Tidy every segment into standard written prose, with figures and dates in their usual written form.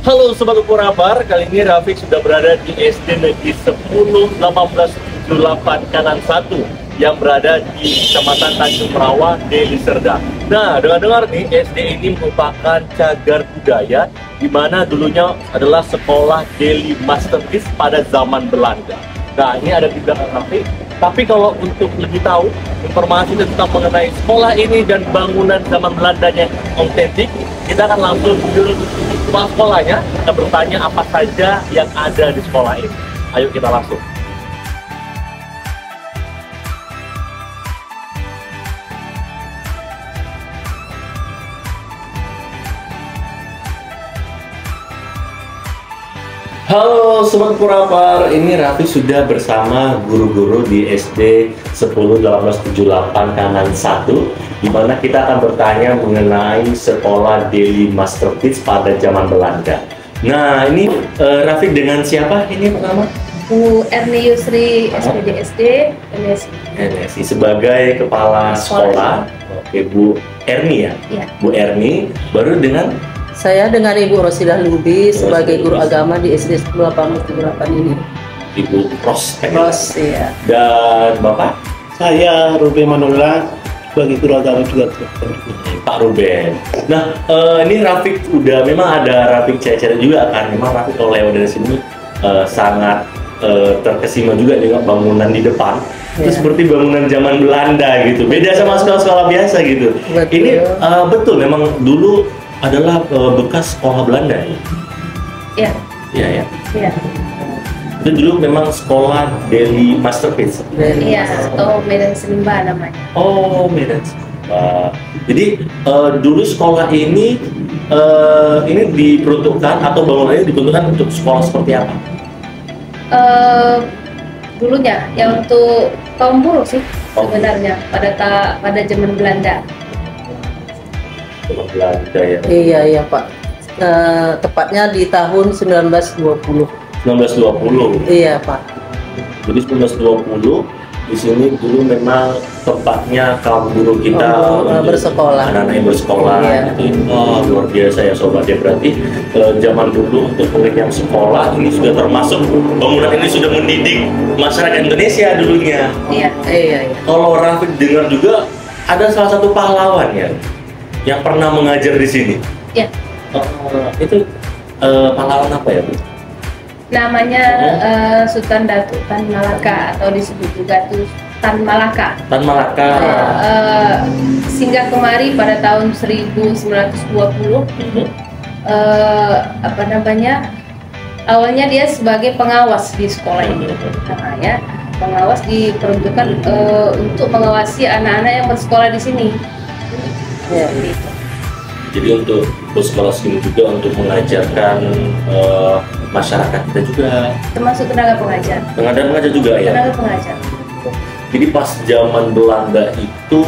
Halo Sobat Ukurabar, kali ini Rafiq sudah berada di SD Negeri 10 1878 Kanan 1 yang berada di Kecamatan Tanjung Merawa, Deli Serdang. Nah, dengar-dengar nih, SD ini merupakan cagar budaya di mana dulunya adalah sekolah Deli Masterpiece pada zaman Belanda. Nah, ini ada di belakang Rafiq. Tapi kalau untuk lebih tahu informasi tentang mengenai sekolah ini dan bangunan zaman Belandanya yang autentik, kita akan langsung ke kepala sekolahnya dan bertanya apa saja yang ada di sekolah ini. Ayo kita langsung. Halo Sobat Ukurabar, ini Rafiq sudah bersama guru-guru di SD 10 1878 Kanan 1, di mana kita akan bertanya mengenai sekolah Deli Masterpiece pada zaman Belanda. Nah, ini Rafiq dengan siapa ini pertama? Bu Erni Yusri, SPDSD, NSI sebagai kepala sekolah. Oke, Bu Erni ya? Iya. Bu Erni, baru dengan Saya dengan Ibu Rosidah Lubi sebagai guru agama di SD 10 1878 ini. Ibu Ros. Iya. Dan Bapak? Saya Ruben Manula sebagai guru agama juga. Pak Ruben. Nah, ini Rafiq udah memang ada Rafiq cewek-cewek juga kan. Memang Rafiq kalau lewat dari sini sangat terkesima juga dengan bangunan di depan. Itu seperti bangunan zaman Belanda gitu. Beda sama sekolah-sekolah biasa gitu. Betul. Ini betul memang dulu adalah bekas sekolah Belanda ya. Iya. Iya ya. Iya. Itu dulu memang sekolah Deli Masterpiece. Iya, atau Medan Selimba namanya. Oh, Medan. Jadi dulu sekolah ini diperuntukkan atau bangunannya diperuntukkan untuk sekolah seperti apa? Dulunya yang untuk kaum buruh sih sebenarnya pada zaman Belanda. Sekolah Belanda ya. Iya Pak. Tepatnya di tahun 1920. 1920. Iya Pak. Jadi 1920 di sini dulu memang tempatnya kaum buruh kita bersekolah. anak-anak yang bersekolah. Iya. Gitu. Oh, luar biasa ya sobat ya, berarti zaman dulu untuk pengerjaan sekolah ini sudah termasuk bangunan ini sudah mendidik masyarakat Indonesia dulunya. Iya. Iya. Kalau Rafiq dengar juga ada salah satu pahlawan ya yang pernah mengajar di sini. Iya. Itu pahlawan apa ya, Bu? Namanya Sultan Datuk Tan Malaka atau disebut juga tuh Tan Malaka. Tan Malaka. Singgah kemari pada tahun 1920. Apa namanya? Awalnya dia sebagai pengawas di sekolah ini. Nah, ya, pengawas diperuntukkan untuk mengawasi anak-anak yang bersekolah di sini. Iya. Jadi untuk sekolah sini juga untuk mengajarkan masyarakat kita juga. Termasuk tenaga pengajar. Mengajar juga ya. Tenaga pengajar. Jadi pas zaman Belanda itu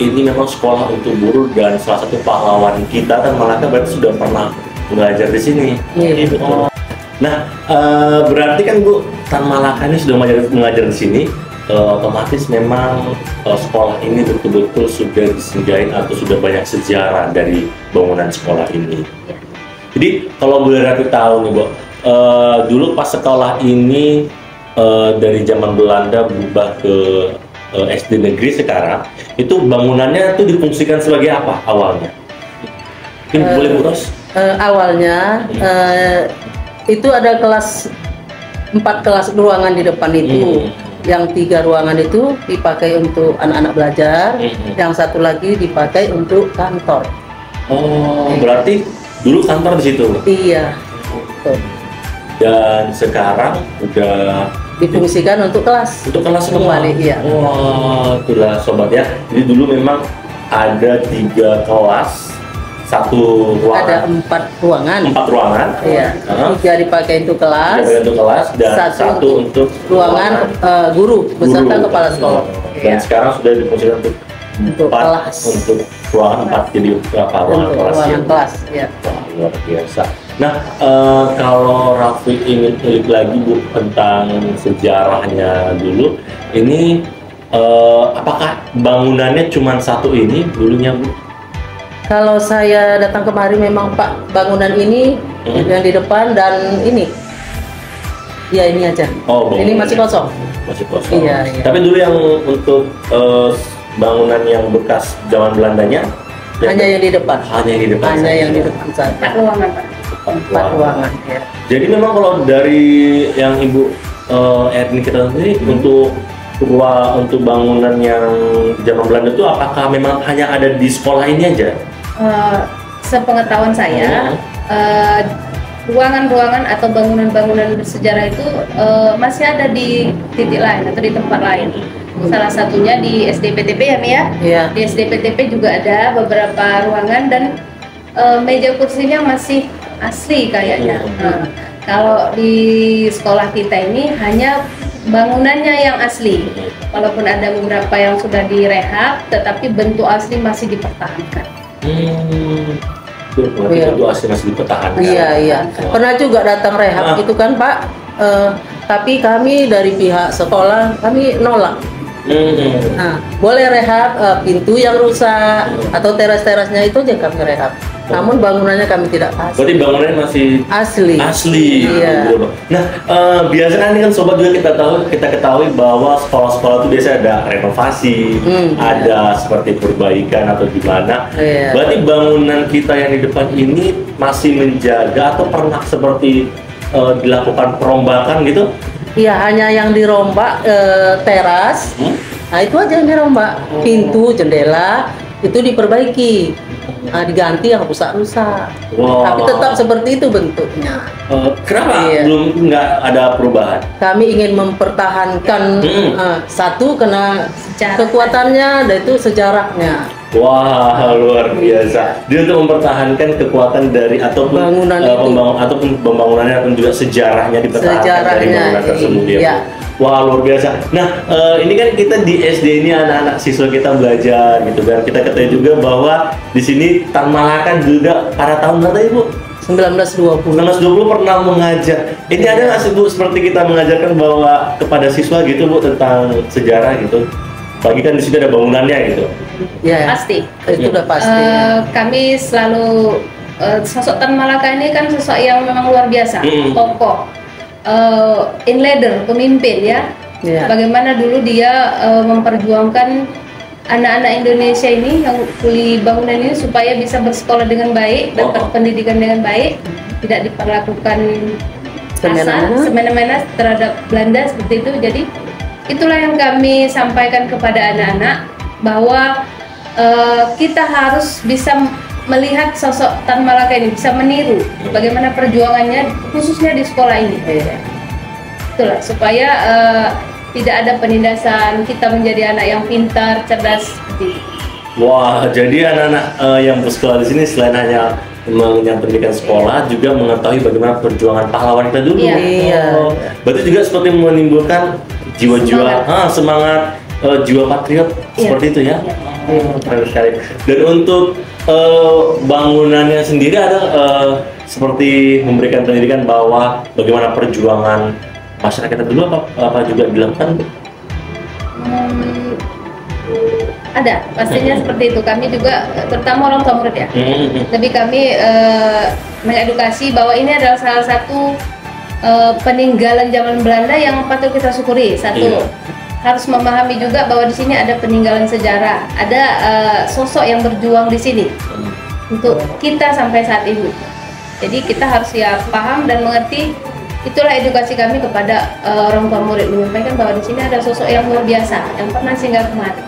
ini memang sekolah untuk buruh dan salah satu pahlawan kita kan Malaka berarti sudah pernah mengajar di sini. Iya, betul. Nah, berarti kan Bu Tan Malaka ini sudah mengajar di sini. Otomatis memang sekolah ini betul-betul sudah disinggahin atau sudah banyak sejarah dari bangunan sekolah ini. Ya. Jadi kalau boleh Rafiq tahu nih, Bu, dulu pas sekolah ini dari zaman Belanda berubah ke SD negeri sekarang, itu bangunannya itu difungsikan sebagai apa awalnya? Mungkin boleh Bu Ros? Awalnya itu ada 4 kelas ruangan di depan itu. Yang 3 ruangan itu dipakai untuk anak-anak belajar, yang satu lagi dipakai untuk kantor. Oh, berarti dulu kantor di situ. Iya. Betul. Dan sekarang udah Difungsikan untuk kelas. untuk kelas Kembali, iya. Wah, itulah sobat ya. Jadi dulu memang ada 3 kelas, 1 Ada ruangan, 4 ruangan. 4 ruangan. Iya. 3 dipakai untuk kelas. 3 untuk kelas dan Satu 1 untuk ruangan guru beserta kepala sekolah. Dan Iya. sekarang sudah difungsikan untuk 4 kelas. untuk ruangan 4 jadi ruangan Untuk kelas ya. ruangan kelas. Ya. Wah, luar biasa. Nah, kalau Rafiq ingin ulik lagi Bu tentang sejarahnya dulu, ini apakah bangunannya cuma satu ini dulunya Bu? Kalau saya datang kemari memang Pak, bangunan ini yang di depan dan ini, ya ini aja. Oh, ini masih kosong. Masih kosong. Iya, iya. Tapi dulu yang untuk bangunan yang bekas zaman Belandanya Hanya yang di depan. Hanya yang di depan. Hanya saja. yang di depan saja. 4 ruangan Pak. 4 ruangan. Ya. Jadi memang kalau dari yang Ibu Erni kita sendiri untuk bangunan yang zaman Belanda itu apakah memang hanya ada di sekolah ini aja? Sepengetahuan saya, ruangan-ruangan atau bangunan-bangunan bersejarah itu masih ada di titik lain atau di tempat lain. Salah satunya di SDPTP ya Mi ya? Iya. Di SDPTP juga ada beberapa ruangan dan meja kursinya masih asli kayaknya. Nah, kalau di sekolah kita ini hanya bangunannya yang asli. Walaupun ada beberapa yang sudah direhab, tetapi bentuk asli masih dipertahankan. Itu asli masih dipertahankan. Iya, iya. Pernah juga datang rehab gitu kan Pak. Tapi kami dari pihak sekolah kami nolak. Nah, boleh rehab pintu yang rusak atau teras-terasnya itu aja kami rehab. Namun bangunannya kami tidak kasih. Berarti bangunannya masih Asli. Gitu Iya. loh. Nah, biasanya ini kan sobat juga kita ketahui bahwa sekolah-sekolah itu biasanya ada renovasi, ada seperti perbaikan atau gimana. Iya. Berarti bangunan kita yang di depan ini masih menjaga atau pernah seperti dilakukan perombakan gitu? Iya, hanya yang dirombak teras. Nah, itu aja yang dirombak. Pintu, jendela itu diperbaiki. Nah, diganti yang rusak-rusak. Wow. Tapi tetap seperti itu bentuknya. Kenapa Iya. belum nggak ada perubahan? Kami ingin mempertahankan satu karena Sejarah. kekuatannya dan itu sejarahnya. Wah, luar biasa. Dia untuk mempertahankan kekuatan dari ataupun Bangunan itu. ataupun pembangunannya ataupun juga sejarahnya dipertahankan dari Sejarahnya, bangunan tersebut ya. iya. Wah, luar biasa. Nah, ini kan kita di SD ini anak-anak siswa kita belajar gitu kan. Kita ketahui juga bahwa di sini Tan Malaka juga pada tahun berapa Ibu? 1920. 1920 pernah mengajar. Ini ada nggak sih Bu seperti kita mengajarkan bahwa kepada siswa gitu Bu tentang sejarah gitu? Bagi kan di situ ada bangunannya gitu. Ya, Pasti. itu udah pasti. Kami selalu sosok Tan Malaka ini kan sosok yang memang luar biasa, tokoh, inlader, pemimpin ya. Iya. Bagaimana dulu dia memperjuangkan anak-anak Indonesia ini yang kuli bangunan ini supaya bisa bersekolah dengan baik, dapat pendidikan dengan baik, tidak diperlakukan kasar, semena-mena terhadap Belanda seperti itu. Jadi itulah yang kami sampaikan kepada anak-anak bahwa kita harus bisa melihat sosok Tan Malaka ini, bisa meniru bagaimana perjuangannya khususnya di sekolah ini. Itulah supaya tidak ada penindasan, kita menjadi anak yang pintar, cerdas seperti itu. Wah, jadi anak-anak yang bersekolah di sini selain hanya mengenyam pendidikan sekolah juga mengetahui bagaimana perjuangan pahlawan kita dulu. Iya. Berarti juga seperti menimbulkan jiwa-jiwa semangat jiwa patriot seperti itu ya. Keren sekali. Dan untuk bangunannya sendiri ada seperti memberikan pendidikan bahwa bagaimana perjuangan masyarakat dulu apa juga dilakukan? Ada, pastinya seperti itu. Kami juga, terutama orang tua murid ya, tapi kami mengedukasi bahwa ini adalah salah satu peninggalan zaman Belanda yang patut kita syukuri. Satu, harus memahami juga bahwa di sini ada peninggalan sejarah, ada sosok yang berjuang di sini untuk kita sampai saat ini. Jadi kita harus ya paham dan mengerti. Itulah edukasi kami kepada orang tua murid, menyampaikan bahwa di sini ada sosok yang luar biasa yang pernah singgah kemari.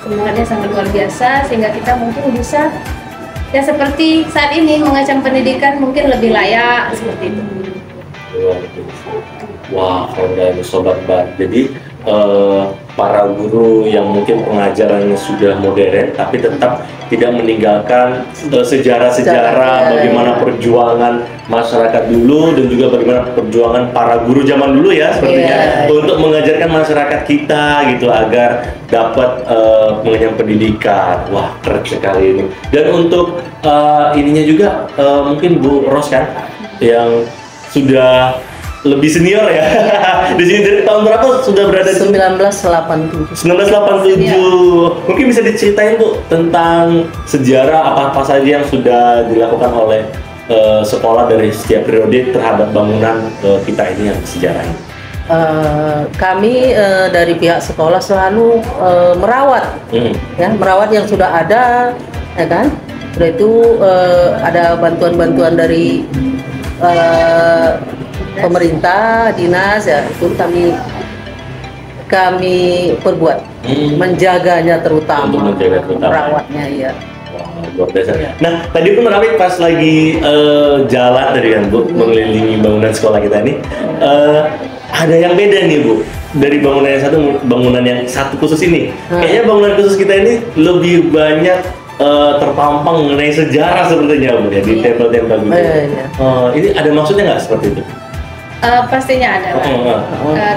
Semangatnya sangat luar biasa sehingga kita mungkin bisa ya seperti saat ini mengacam pendidikan mungkin lebih layak seperti itu. Wah, keren banget sobat Bar. Jadi para guru yang mungkin pengajarannya sudah modern tapi tetap tidak meninggalkan sejarah-sejarah bagaimana perjuangan masyarakat dulu dan juga bagaimana perjuangan para guru zaman dulu ya sepertinya untuk mengajarkan masyarakat kita gitu agar dapat mengenyam pendidikan. Wah, keren sekali ini. Dan untuk ininya juga mungkin Bu Ros kan yang sudah lebih senior ya. Di sini dari tahun berapa sudah berada di 1987. 1987. Mungkin bisa diceritain Bu tentang sejarah apa-apa saja yang sudah dilakukan oleh sekolah dari setiap periode terhadap bangunan kita ini yang sejarah ini. Kami dari pihak sekolah selalu merawat, ya, merawat yang sudah ada, ya kan. Sudah itu ada bantuan-bantuan dari pemerintah, dinas, ya, itu kami perbuat, menjaganya terutama, merawatnya, ya. Luar biasa. Nah, tadi pun Rafiq pas lagi jalan tadi kan Bu, mengelilingi bangunan sekolah kita ini, ada yang beda nih Bu dari bangunan yang satu khusus ini. Kayaknya bangunan khusus kita ini lebih banyak terpampang mengenai sejarah sepertinya Bu ya, di tempel-tempel gitu. Ini ada maksudnya nggak seperti itu? Pastinya ada.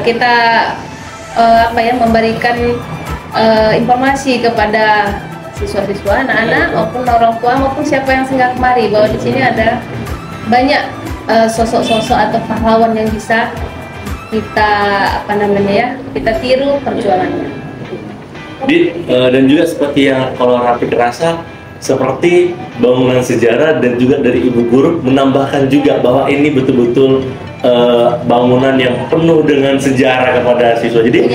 Kita memberikan informasi kepada siswa-siswa, anak-anak maupun orang tua maupun siapa yang singgah kemari bahwa di sini ada banyak sosok-sosok atau pahlawan yang bisa kita kita tiru perjuangannya. Dan juga seperti yang kalau Rafiq rasa seperti bangunan sejarah dan juga dari Ibu Guru menambahkan juga bahwa ini betul-betul bangunan yang penuh dengan sejarah kepada siswa. Jadi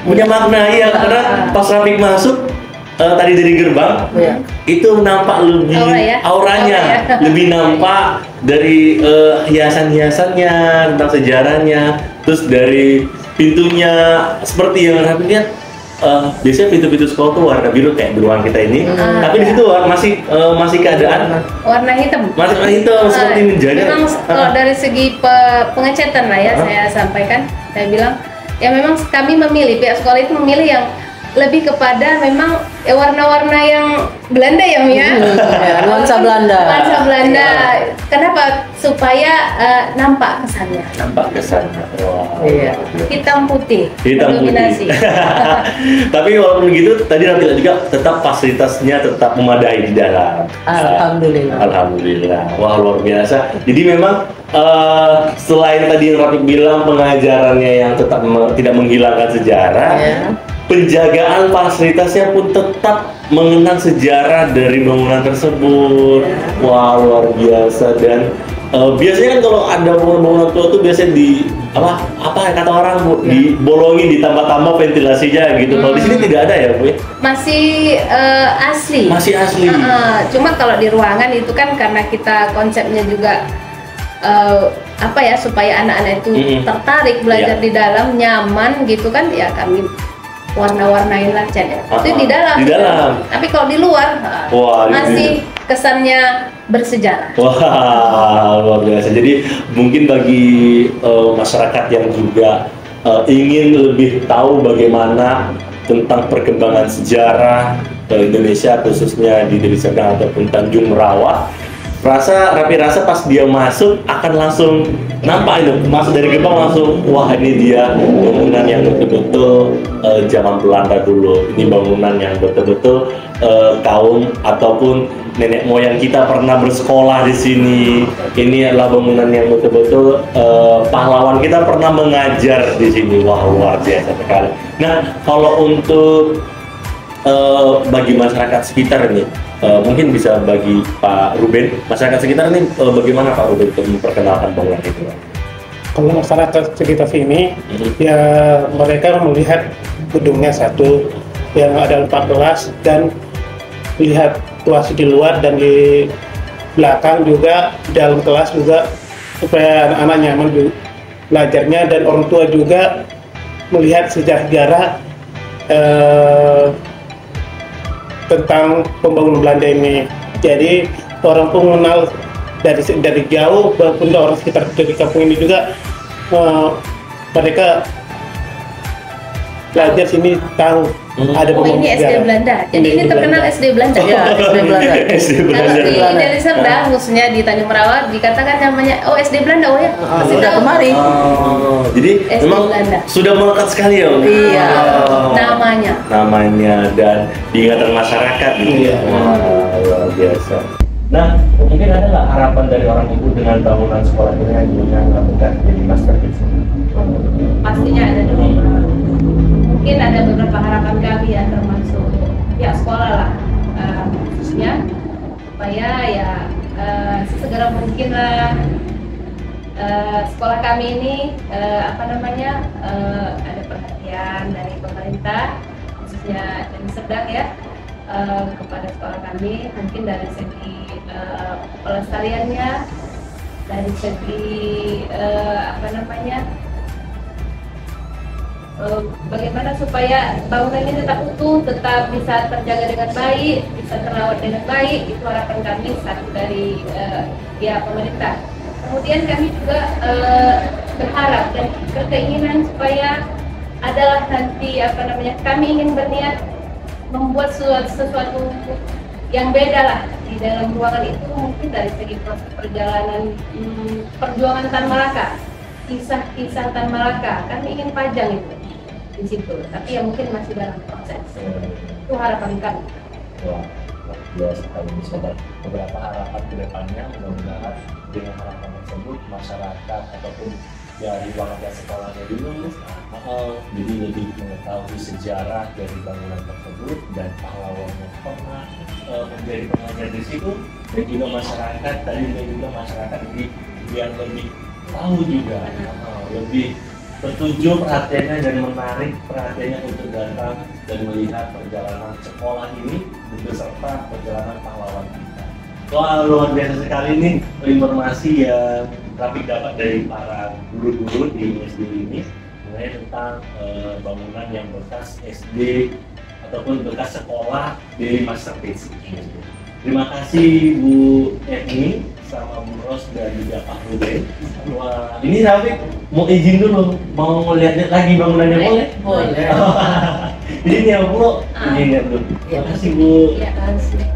punya makna ya, karena pas Rafiq masuk tadi dari gerbang itu nampak lebih auranya lebih nampak dari hiasan-hiasannya tentang sejarahnya, terus dari pintunya seperti yang Rafiq lihat. Biasanya pintu-pintu sekolah tuh warna biru kayak di ruangan kita ini, tapi di situ masih keadaan warna hitam. Warna hitam seperti menjaga. Memang kalau dari segi pengecatan lah ya, saya sampaikan, saya bilang ya memang kami memilih, pihak sekolah itu memilih yang lebih kepada memang warna-warna yang Belanda ya, nuansa Belanda. Nuansa Belanda. Kenapa? Supaya nampak kesannya. Nampak kesannya. Wow. Iya. Hitam putih. Hitam putih. Tapi walaupun begitu, tadi Rafiq juga tetap fasilitasnya tetap memadai di dalam. Alhamdulillah. Alhamdulillah. Wah, luar biasa. Jadi memang selain tadi yang Rafiq bilang pengajarannya yang tetap tidak menghilangkan sejarah, penjagaan fasilitasnya pun tetap mengenang sejarah dari bangunan tersebut. Wah, luar biasa. Dan biasanya kan kalau ada bangunan tua itu biasanya di apa kata orang Bu, dibolongin, ditambah-tambah ventilasinya gitu. Kalau di sini tidak ada ya Bu? Masih asli. Masih asli. Cuma kalau di ruangan itu kan karena kita konsepnya juga supaya anak-anak itu tertarik belajar di dalam, nyaman gitu kan, ya kami warna-warnain lah cat ya. Itu di dalam. Di dalam. Tapi kalau di luar masih kesannya bersejarah. Wah, luar biasa. Jadi mungkin bagi masyarakat yang juga ingin lebih tahu bagaimana tentang perkembangan sejarah Indonesia, khususnya di Deli Serdang ataupun Tanjung Merawa, Rafiq rasa pas dia masuk akan langsung nampak itu, masuk dari gerbang langsung, wah ini dia bangunan yang betul-betul zaman Belanda dulu. Ini bangunan yang betul-betul kaum ataupun nenek moyang kita pernah bersekolah di sini. Ini adalah bangunan yang betul-betul pahlawan kita pernah mengajar di sini. Wah, luar biasa sekali. Nah, kalau untuk bagi masyarakat sekitar ini, mungkin bisa bagi Pak Ruben, masyarakat sekitar ini bagaimana Pak Ruben untuk memperkenalkan bangunan itu? Kalau masyarakat sekitar sini, ya mereka melihat gedungnya satu yang ada 4 kelas dan lihat situasi di luar dan di belakang juga, di dalam kelas juga, supaya anak-anak nyaman belajarnya, dan orang tua juga melihat sejarah tentang pembangunan Belanda ini. Jadi orang pun mengenal dari jauh, walaupun orang sekitar dari kampung ini juga mereka belajar sini tahu ada ini SD Belanda. Jadi ini terkenal SD Belanda. Ya, SD Belanda. Kalau di Deli Serdang, khususnya di Tanjung Merawa, dikatakan namanya SD Belanda. Oh ya, sudah kemarin. Jadi SD memang Belanda. sudah melekat sekali ya. Iya. Namanya dan diingatan masyarakat gitu. Iya. Wah, luar biasa. Nah, mungkin ada nggak harapan dari orang ibu dengan bangunan sekolah ini yang dulunya melakukan jadi masterpiece? Pastinya ada dong. Mungkin ada beberapa harapan kami ya, termasuk ya sekolah lah, khususnya supaya ya sesegera mungkin lah sekolah kami ini ada perhatian dari pemerintah, khususnya dari Serdang ya, kepada sekolah kami, mungkin dari segi pelestariannya, dari segi bagaimana supaya bangunan ini tetap utuh, tetap bisa terjaga dengan baik, bisa terawat dengan baik. Itu harapan kami satu dari pihak pemerintah. Kemudian kami juga berharap dan berkeinginan supaya adalah nanti kami ingin berniat membuat sesuatu yang beda lah di dalam ruangan itu, mungkin dari segi proses perjalanan perjuangan Tan Malaka, kisah-kisah Tan Malaka, kami ingin pajang itu di situ, tapi ya mungkin masih dalam proses. Itu harapan kami. Wah, biasa kami sobat. Beberapa harapan ke depannya, mudah-mudahan dengan harapan tersebut masyarakat ataupun dari warga sekolahnya dulu jadi lebih mengetahui sejarah dari bangunan tersebut dan pahlawan yang pernah menjadi pengajar di situ, dan juga masyarakat ini yang lebih tahu juga, lebih tertuju perhatiannya dan menarik perhatiannya untuk datang dan melihat perjalanan sekolah ini beserta perjalanan pahlawan kita. Wah, luar biasa sekali nih informasi yang kami dapat dari para guru-guru di SD ini mengenai tentang bangunan yang bekas SD ataupun bekas sekolah di Masterpiece. Terima kasih Bu Etni sama Bu Ros dan juga Pak Ruben. Wah, ini Rafiq mau izin dulu, mau lihat lagi bangunannya boleh? Boleh. Ini ya Bu, ini ya Bu. Terima kasih Bu. Ya, kasih.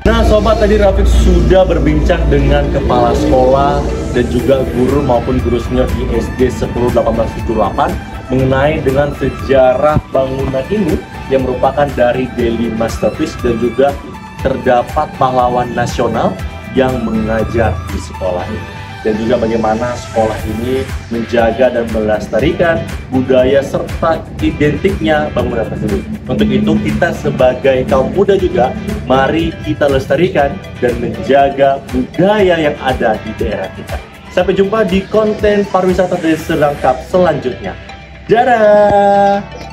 Nah sobat, tadi Rafiq sudah berbincang dengan kepala sekolah dan juga guru maupun guru senior di SD 101878 mengenai dengan sejarah bangunan ini yang merupakan dari Daily Masterpiece dan juga terdapat pahlawan nasional yang mengajar di sekolah ini. Dan juga bagaimana sekolah ini menjaga dan melestarikan budaya serta identiknya bangunan tersebut. Untuk itu kita sebagai kaum muda juga, mari kita lestarikan dan menjaga budaya yang ada di daerah kita. Sampai jumpa di konten pariwisata Desa Serdang Cup selanjutnya. Dadah!